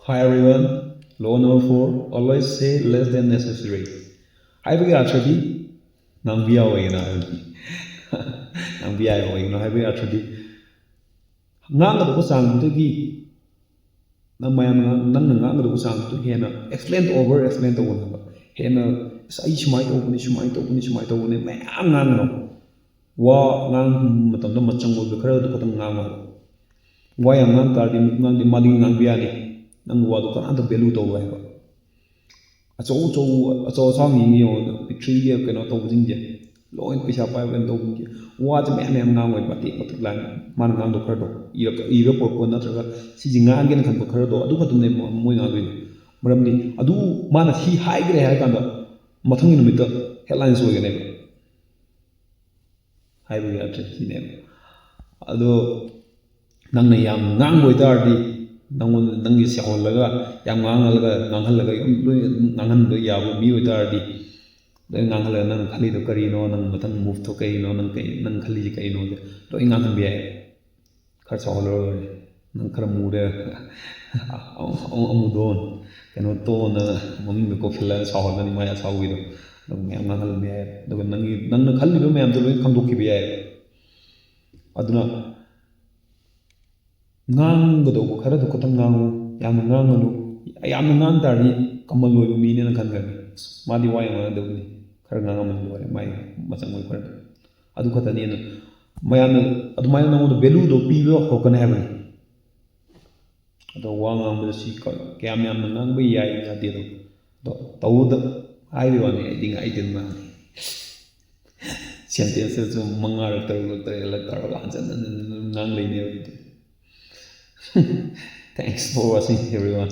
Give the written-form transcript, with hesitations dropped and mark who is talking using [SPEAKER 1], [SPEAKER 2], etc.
[SPEAKER 1] Hi everyone, law number 4, always say less than necessary. Happy actually, Nambia Wayna. Nambia Wayna, happy actually. Nang the Kusang to gi, Namayam, Nang the Kusang to Hena, explain over, explain to one. Hena, Saish might open, it might open, it might open, it may Angano. Wa Nang Matam Machang will be crowd to Katam Why am Nang Tardim, Nang the Mading Nambiani. Nang wado kan anta belu to wa ba acho sang ni yo picture ye keno to jing je loin pisa pa ben to jing wa je me ngang wai pati patik lan man ngang do khar do ira por ko na traga si jing ngang gen kan ko khar do adu khatu ne moi ngang do maram ni adu mana si hai gre hai kan da mathang ni numit headlines wo gene hai bu ya tri ne ado nang na yam ngang boi dar di Nangi Saholaga, Yamanga, Nangalaga, Nangan, Yabu, Mutardi, then Nangala, Nan Kali the Carino, and Matan move to Kaino, Nan Kali Kaino, doing nothing be Carsola, Nankaramuda, Amudon, cannot tone, Mummy Kofila, Saholan, Maya Sawido, the Mangal Mare, the Nan Kali, the man, the come to Kibia. Aduna. Ngang khara do kotang ngang yam ngang no yam ngang tar ni kamal lo mi ne kan ga ma di wai ma do ni khara ngang ma do mai masang moi khara adu khata ni na mayam adu mayam na do belu do pi lo ho kan ha ba do wa ngang ma si ka kyam yam ngang ba yai ya de do tau da ai bi wa ni ding ai din ma sentence so mangar tar la tar ga han ngang le ne Thanks for watching everyone.